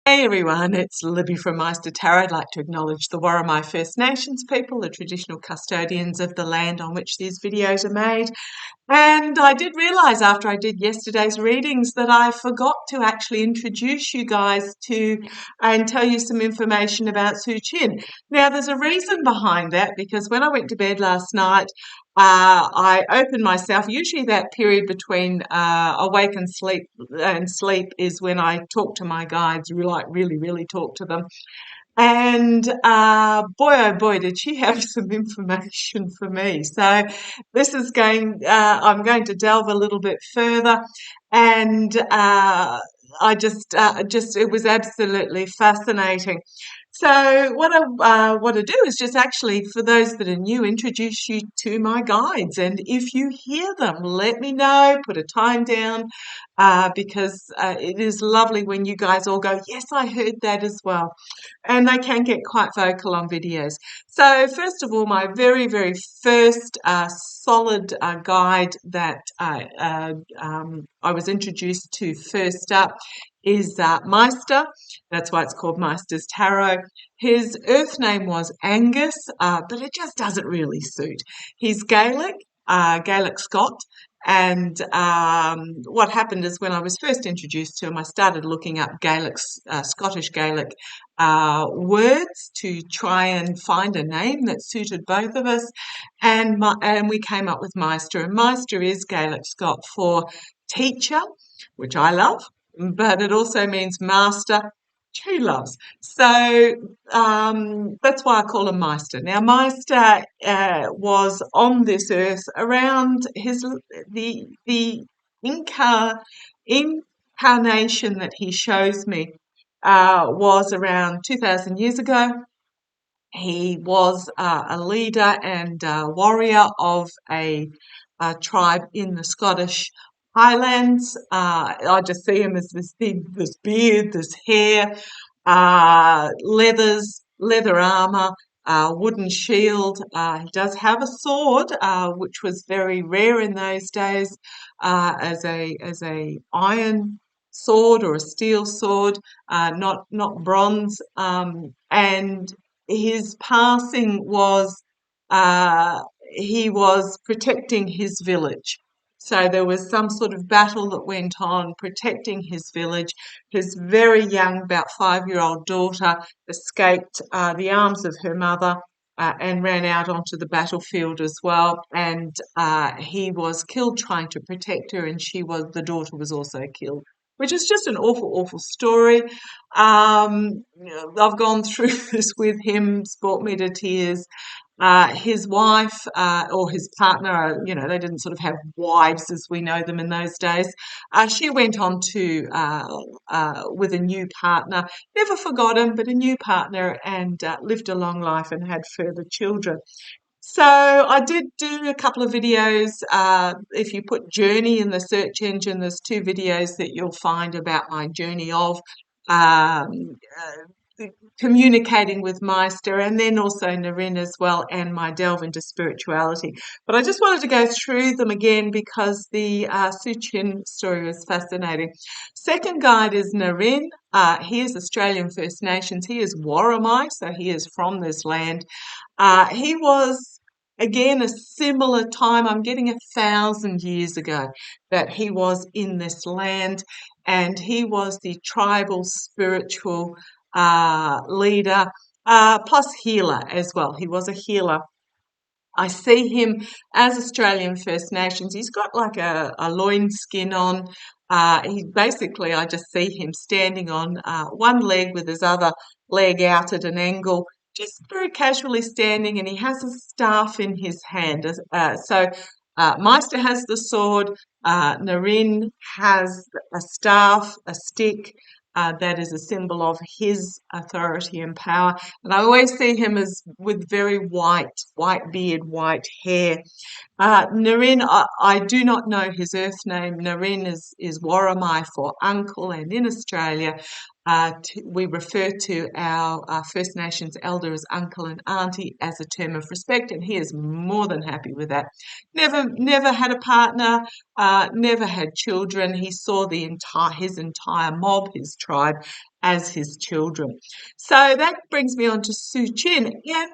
Hey everyone, it's Libby from maighstirtarot. I'd like to acknowledge the Worimi First Nations people, the traditional custodians of the land on which these videos are made. And I did realise after I did yesterday's readings that I forgot to actually introduce you guys to and tell you some information about SuChin. Now, there's a reason behind that because when I went to bed last night, I opened myself. Usually, that period between awake and sleep is when I talk to my guides, really talk to them. And boy, oh boy, did she have some information for me. So this is I'm going to delve a little bit further. And it was absolutely fascinating. So what I want to do is just actually, for those that are new, introduce you to my guides. And if you hear them, let me know, put a time down, because it is lovely when you guys all go, yes, I heard that as well. And they can get quite vocal on videos. So first of all, my very first solid guide that I was introduced to first up is Meister. That's why it's called Meister's Tarot. His earth name was Angus, but it just doesn't really suit. He's Gaelic, Gaelic Scot. And what happened is when I was first introduced to him, I started looking up Gaelic, Scottish Gaelic words to try and find a name that suited both of us. And we came up with Meister. And Meister is Gaelic Scot for teacher, which I love, but it also means master, which he loves. So that's why I call him Meister. Now, Meister was on this earth around the incarnation that he shows me was around 2,000 years ago. He was a leader and warrior of a tribe in the Scottish Highlands. I just see him as this beard, this hair, leather armour, wooden shield. He does have a sword, which was very rare in those days, as a iron sword or a steel sword, not bronze. And his passing was he was protecting his village. So there was some sort of battle that went on protecting his village. His very young, about 5-year-old daughter escaped the arms of her mother and ran out onto the battlefield as well. And he was killed trying to protect her, and the daughter was also killed, which is just an awful story. I've gone through this with him, it's brought me to tears. His wife or his partner, they didn't sort of have wives as we know them in those days. She went on to with a new partner, never forgot him, but a new partner, and lived a long life and had further children. So I did do a couple of videos. If you put journey in the search engine, there's 2 videos that you'll find about my journey of communicating with Meister, and then also Narin as well, and my delve into spirituality. But I just wanted to go through them again because the SuChin story was fascinating. Second guide is Narin. He is Australian First Nations. He is Worimi, so he is from this land. He was, again, a similar time. I'm getting 1,000 years ago that he was in this land, and he was the tribal spiritual leader, plus healer as well. He was a healer. I see him as Australian First Nations. He's got like a loin skin on. I just see him standing on one leg with his other leg out at an angle, just very casually standing, and he has a staff in his hand. Meister has the sword, Narin has a staff, a stick, that is a symbol of his authority and power. And I always see him as with very white beard, white hair. Naren, I do not know his earth name. Naren is Warramai for uncle, and in Australia, we refer to our First Nations elder as uncle and auntie as a term of respect, and he is more than happy with that. Never had a partner, never had children. He saw his entire mob, his tribe, as his children. So that brings me on to SuChin again.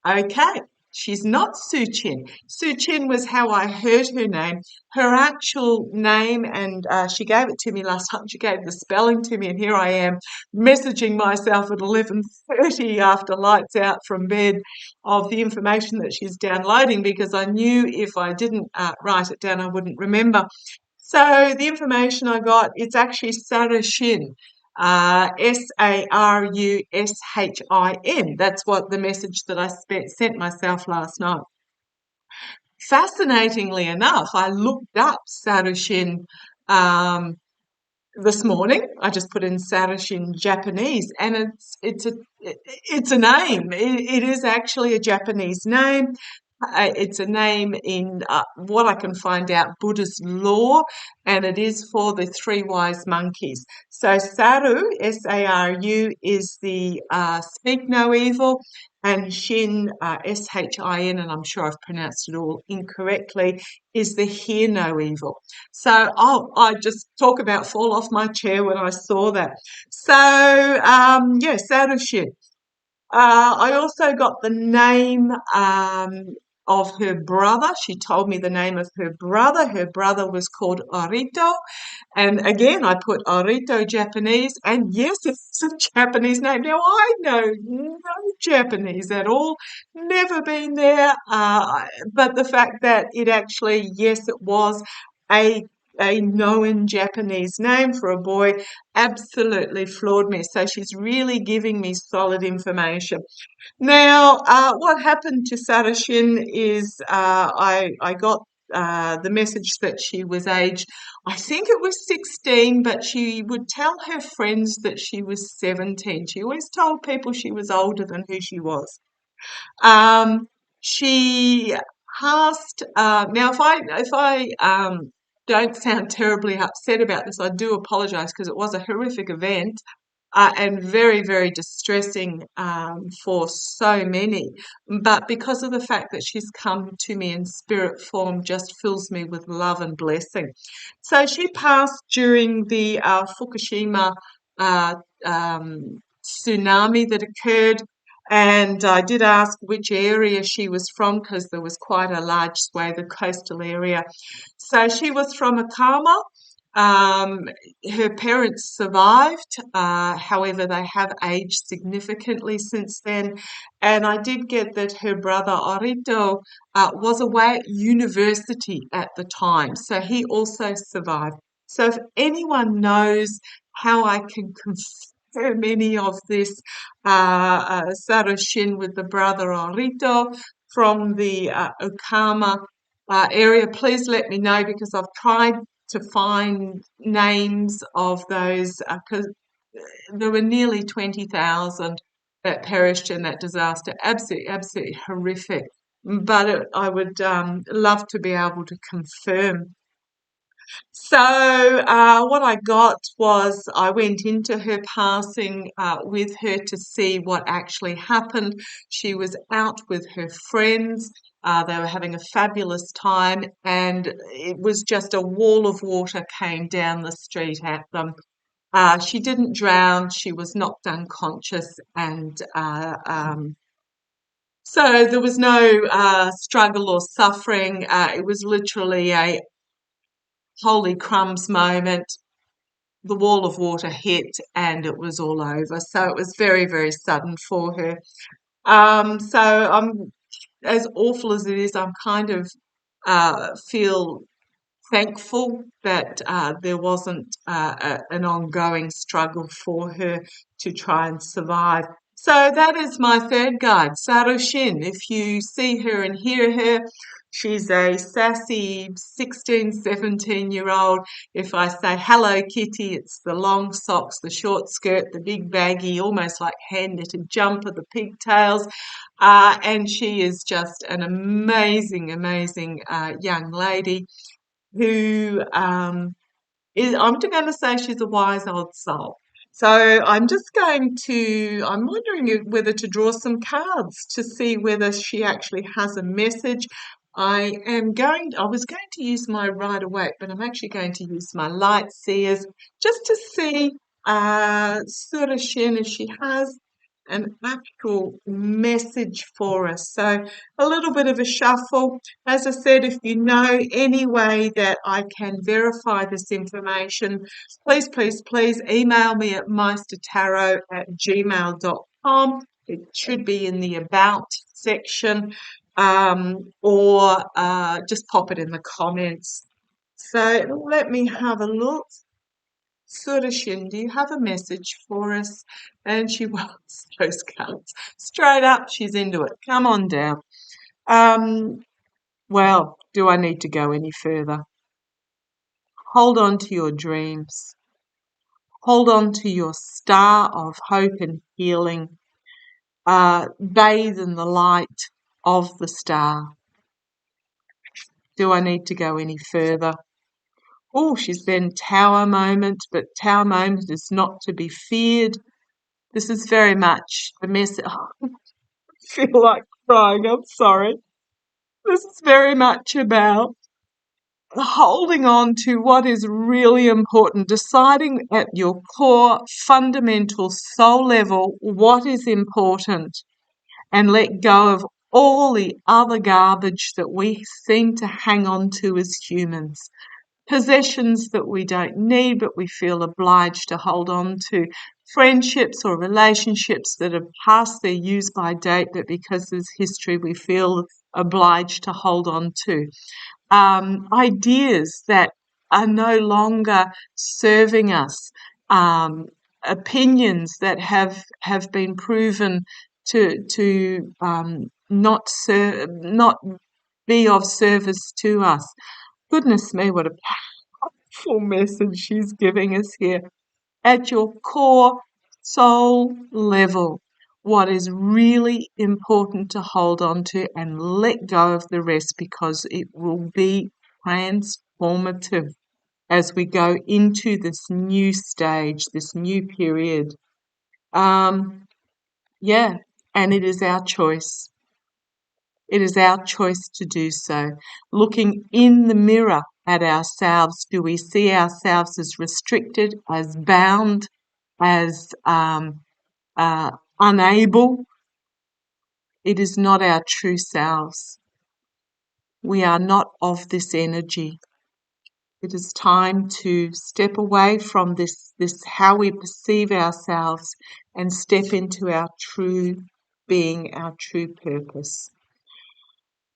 Okay, she's not SuChin. SuChin was how I heard her name. Her actual name, and she gave it to me last time. She gave the spelling to me, and here I am messaging myself at 11:30 after lights out from bed of the information that she's downloading, because I knew if I didn't write it down, I wouldn't remember. So the information I got, it's actually SaruShin. SaruShin. That's what the message that I sent myself last night. Fascinatingly enough, I looked up SaruShin this morning. I just put in SaruShin Japanese, and it's a name. It is actually a Japanese name. It's a name in what I can find out Buddhist lore, and it is for the three wise monkeys. So Saru, S-A-R-U, is the speak no evil, and Shin, S-H-I-N, and I'm sure I've pronounced it all incorrectly, is the hear no evil. So I just talk about fall off my chair when I saw that. So yeah, Saru Shin. I also got the name of her brother. She told me the name of her brother. Her brother was called Arito. And again, I put Arito Japanese. And yes, it's a Japanese name. Now, I know no Japanese at all, never been there. But the fact that it actually, yes, it was a known Japanese name for a boy absolutely floored me. So she's really giving me solid information. Now, what happened to SaruShin is I got the message that she was aged, I think it was 16, but she would tell her friends that she was 17. She always told people she was older than who she was. She passed. Now, if I don't sound terribly upset about this, I do apologise, because it was a horrific event. And very, very distressing for so many. But because of the fact that she's come to me in spirit form, just fills me with love and blessing. So she passed during the Fukushima uh, tsunami that occurred. And I did ask which area she was from, because there was quite a large swathe of coastal area. So she was from Akama. Um, Her parents survived, however, they have aged significantly since then. And I did get that her brother Orito was away at university at the time, so he also survived. So if anyone knows how I can confirm any of this, SaruShin with the brother Orito from the Okama area, please let me know, because I've tried to find names of those, because there were nearly 20,000 that perished in that disaster. Absolutely, absolutely horrific. But I would love to be able to confirm. So what I got was I went into her passing with her to see what actually happened. She was out with her friends. They were having a fabulous time, and it was just a wall of water came down the street at them. She didn't drown. She was knocked unconscious, and so there was no struggle or suffering. It was literally a holy crumbs moment. The wall of water hit and it was all over. So it was very, very sudden for her. So I'm, as awful as it is, I'm kind of feel thankful that there wasn't an ongoing struggle for her to try and survive. So that is my third guide, SaruShin. If you see her and hear her, She's a sassy 16, 17-year-old. If I say hello, Kitty, it's the long socks, the short skirt, the big baggy, almost like hand-knitted jumper, the pigtails. And she is just an amazing, amazing young lady who I'm going to say she's a wise old soul. So I'm wondering whether to draw some cards to see whether she actually has a message. I was going to use my Rider Waite, but I'm actually going to use my Light Seers just to see, SaruShin, if she has an actual message for us. So a little bit of a shuffle. As I said, if you know any way that I can verify this information, please, please, please email me at maighstirtarot@gmail.com. It should be in the About section, or just pop it in the comments. So let me have a look. SaruShin, do you have a message for us? And she wants those cards. Straight up, she's into it. Come on down. Well, do I need to go any further? Hold on to your dreams. Hold on to your star of hope and healing. Bathe in the light of the star. Do I need to go any further? Oh, she's then Tower Moment, but Tower Moment is not to be feared. This is very much the message. Oh, I feel like crying. I'm sorry. This is very much about holding on to what is really important, deciding at your core, fundamental soul level what is important, and let go of all the other garbage that we seem to hang on to as humans. Possessions that we don't need but we feel obliged to hold on to. Friendships or relationships that have passed their use by date, but because there's history we feel obliged to hold on to. Ideas that are no longer serving us, opinions that have been proven to not be of service to us. Goodness me, what a powerful message she's giving us here. At your core soul level, what is really important to hold on to and let go of the rest, because it will be transformative as we go into this new stage, this new period. Yeah, and it is our choice. It is our choice to do so. Looking in the mirror at ourselves, do we see ourselves as restricted, as bound, as unable? It is not our true selves. We are not of this energy. It is time to step away from this how we perceive ourselves and step into our true being, our true purpose.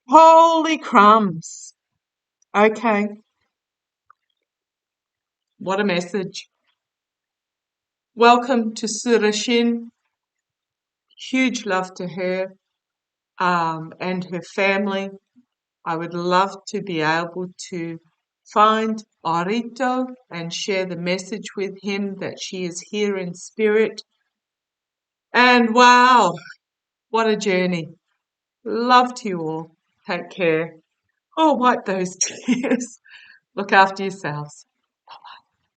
Holy crumbs. Okay. What a message. Welcome to SaruShin. Huge love to her and her family. I would love to be able to find Arito and share the message with him that she is here in spirit. And wow, what a journey. Love to you all. Take care. Oh, wipe those tears. Look after yourselves.